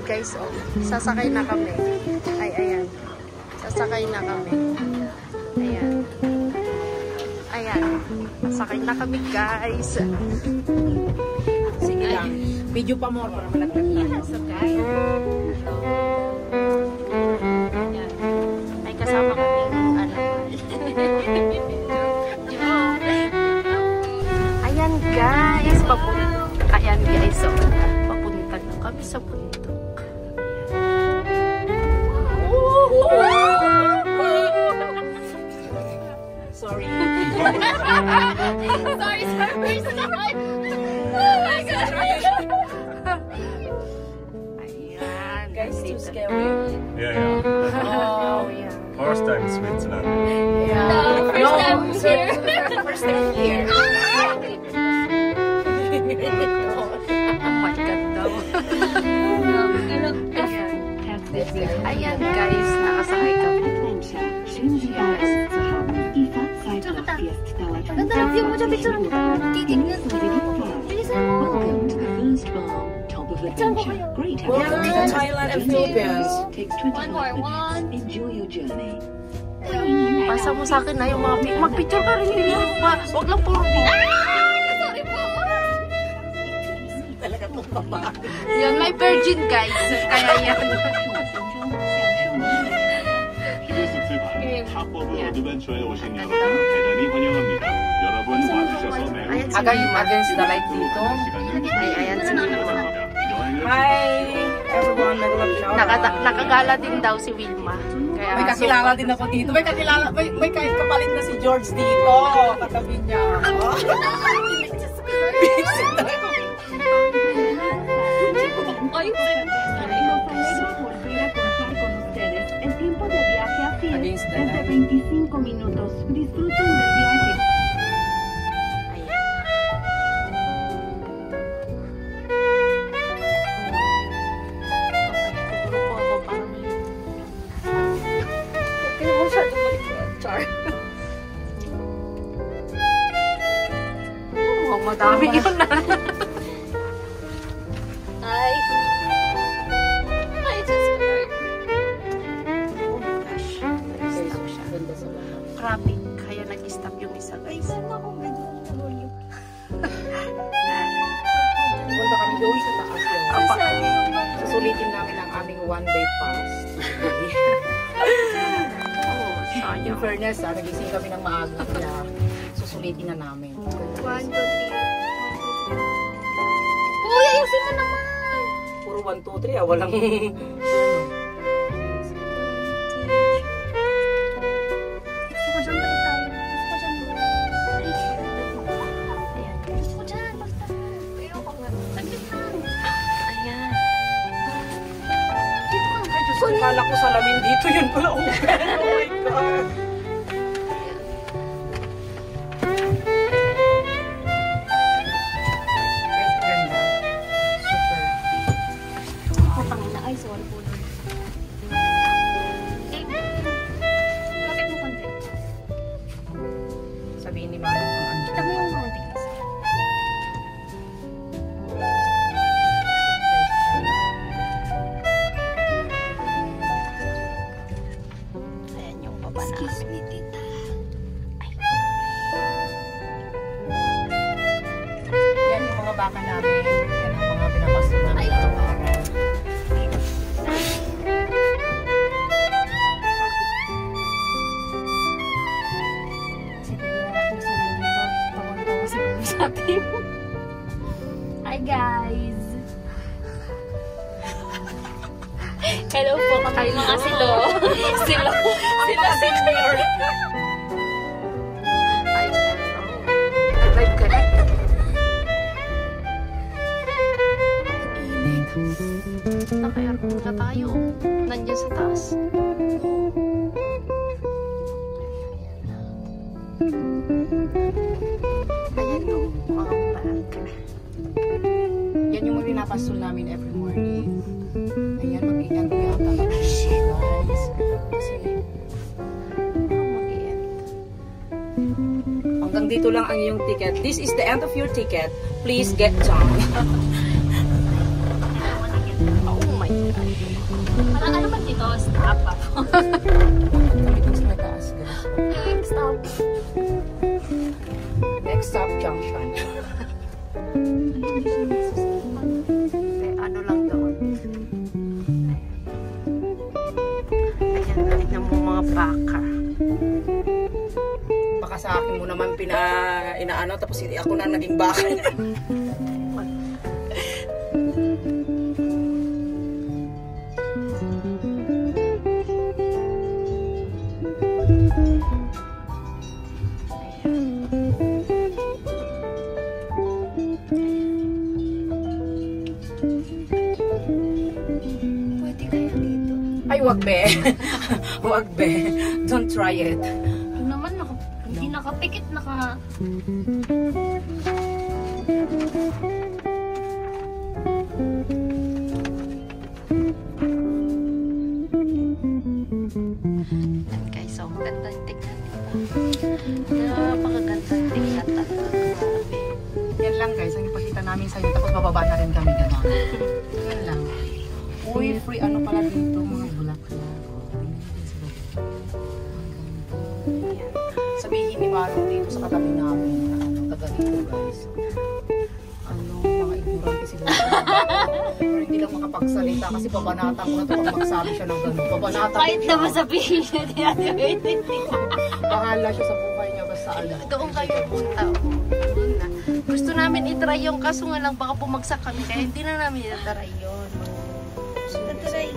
guys, oh. Sasakay na kami. Ay, ayan. Sasakay na kami. Ayan. Ayan. Sasakay na kami, guys. Sige lang. Video pa more para malaglag na. So, guys. Ayan. Ay, kasama kami yung ano. Ayan, guys. Ayan, guys. So, papunta na kami sa bundok. Sorry. Sorry. Oh my God. Ayan. Guys, too scary. Yeah. Oh, yeah. First time in Switzerland. Yeah. First time here. First time here. Oh my God daw. Ayan guys, nakasakay kami. Thailand and Philippines. One more. Enjoy your journey. Pasa mo sa akin na yung mga mag-picture ka rin nila. Huwag lang puro Sorry po. Talaga itong babae. yan, may virgin guys. Kaya yan. 합법 어드벤처에 오신 여러분 대단히 환영합니다. 여러분 와주셔서 매우 Against the light dito. Ay, ayan si Wilma. Hi everyone, Nakagala din daw si Wilma. Kaya, may kakilala din ako dito. May kakilala, may kahit kapalit na si George dito. Katabi niya. Busy talaga. Ay, Against the light. 25 minutos. Disfruten del viaje. Oh, madami yun na. Ay. I just heard. Oh my gosh. Nag-stop siya. Traffic. Kaya nag-stop yung isa guys. Punta kami doon sa taas yun. Susulitin namin ang aming one-day pass. Oh, sayang. In fairness, nagising kami ng maaga kaya susulitin na namin. 1, 2, 3. Uy, ayusin mo naman. Puro 1, 2, 3 walang... Gusto ko dyan balik tayo. Gusto ko dyan. Ayan. Gusto ko dyan. Basta. Ayoko nga. Saglit lang. Ayan. Dito ka. Ay, Diyos ko, kala ko salamin dito yun pala. Oh my God. Guys, ganda. Super. Putangin na. Ay, sorry po. Bakit mo konti? Sabihin ni Mami kung ano. Kita mo yung konti kasi. Ayan yung baba na. Excuse me, tita. Yan yung mga baka namin. Yan ang mga pinapasto namin. Ay, araw-araw. Hi guys! Hello po, kami mga silo. Silo. Sila senior. Ay, nag-live ka na. Naka-aircon na tayo. Nandiyan sa taas. Ayan yung mga bag. Yan yung pinapastol namin every morning. Ayan, mag-ingat ko yata. Guys. Kasi Mag-iyan. hanggang dito lang ang iyong ticket. This is the end of your ticket. Please get down. Oh my God. ano ba dito? Stop ako. Kami dun sa may taas, guys. Stop. Next stop, junction. Ano lang doon. Ayan, tignan mo mga baka. Baka sa akin mo naman inaano, tapos ako na naging baka. Pwede kaya dito. Ay, wag be. Wag be. Don't try it. Yung naman, hindi nakapikit, Yan guys, so magandang tignan dito. Napakagandang tignan talaga. Grabe. Yan lang guys, ang ipakita namin sa inyo. Tapos bababa na rin kami gano'n. Yan lang. Uy, free ano pala dito, mga bulaklak. Sabihin ni Maro dito sa katabi namin na ano, taga dito guys. Ano, mga ignorante siguro. Pero hindi lang makapagsalita kasi babanatan ko na ito pag magsabi siya ng gano'n. Babanatan ko kahit siya. naman sabihin niya, di Bahala siya sa buhay niya basta ano. Doon kayo punta. Doon na. Gusto namin itry yung kaso nga lang baka bumagsak kami kaya hindi na namin itatry yun. Tatry.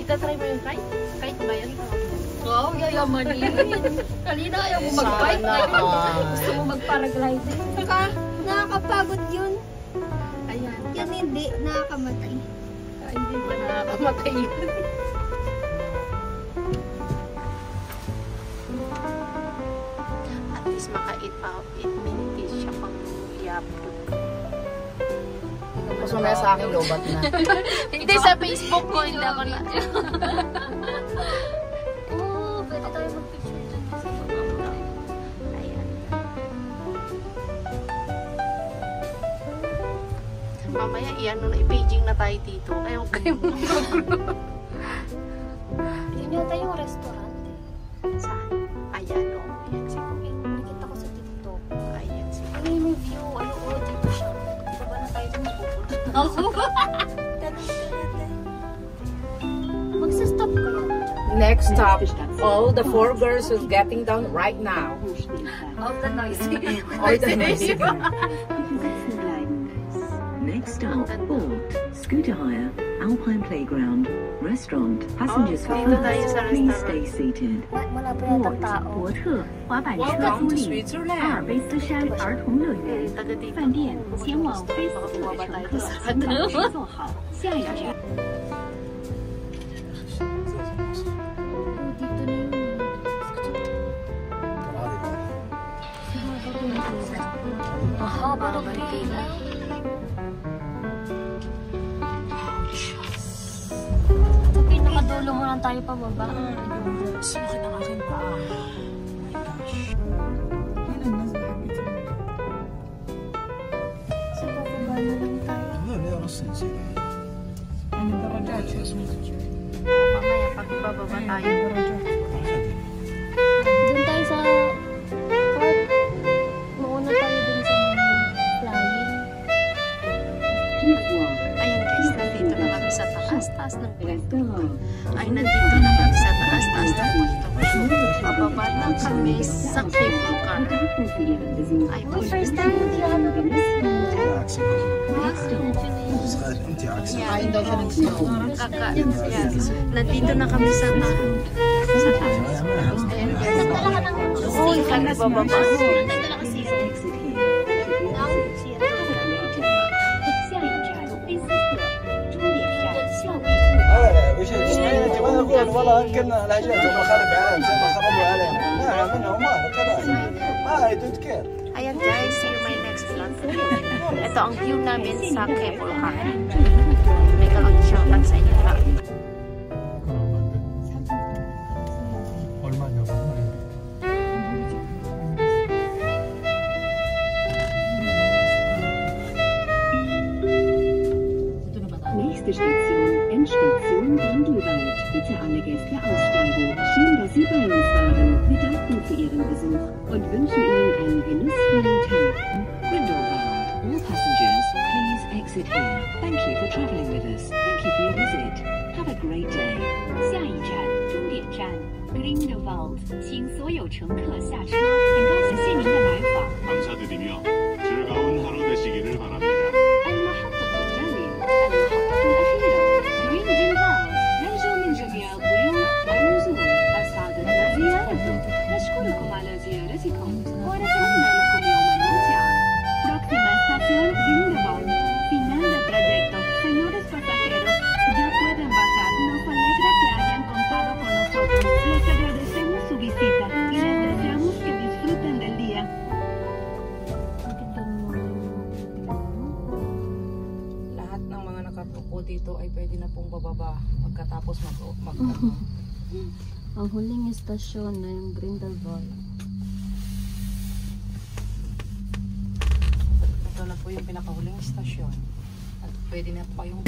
Itatry mo yung kite? Kite ba yun? Wow, yayamanin. Kanina ayaw mo mag-bike. Gusto mo mag-paragliding. Saka, nakakapagod yun. Ayan. Yan hindi, nakakamatay. Hindi ba nakakamatay yun? At least maka-8 minutes siya pang yapon. Tapos mamaya sa akin, lobat na. Hindi sa Facebook ko, hindi ako na. Oo, pwede tayo mag-picture dyan kasi Ayan. Mamaya, iyan na, i-paging na tayo dito. Kaya huwag kayo magulo. Yun yata yung restaurant eh. Saan? Ayan, o. Ayan, siguro. Nakita ko sa TikTok. Ayan, siguro. Ano yung view? Ano ko dito siya? Baba na tayo dun mapupunta. Magsa-stop kaya dyan. Next stop, all the 4 girls is getting down right now. Of the noise. All the noisy. Next stop, Port, Scooter Hire, Alpine Playground, Restaurant. Passengers for dito tayo sa first, please restaurant. stay seated. Wala pa yata Port, tao. 伯特滑板车 Welcome 租 to 赁， Switzerland. 阿尔卑斯山儿童乐园， Taga dito. 饭店前往菲斯特的乘客，请保持坐好。下一站。 Mahaba ng pila. Sa pinakadulo mo lang tayo pababa. Sumakit ang aking paa. Oh my gosh. Kailan na sa Sa pababa na lang tayo. Mamaya, pag bababa tayo. Doon tayo sa park. Mauna tayo dun sa flying. Ayan guys, nandito na kami sa taas ng punto. Ay, nandito na kami sa taas ng punto. Pababa na kami sa cable car. Ay, First time mo din ano din. Kain daw siya ng snow. yan. Nandito na kami sa taas. Ayan guys. Uy, kami bababa. Exit here. 下一站菲斯特，终点站效比。 وش انت ما تقول والله كنا الهجين هم خرب عليهم زي ما خربوا علينا نعم منهم ما I don't care. Ayan guys, see you my next vlog. Ito ang view namin sa cable car. May kalang shoutout sa inyo lahat. Nächste Station pagkatapos mag Ang huling istasyon na yung Grindelwald. Ito na po yung pinakahuling istasyon. At pwede na pa yung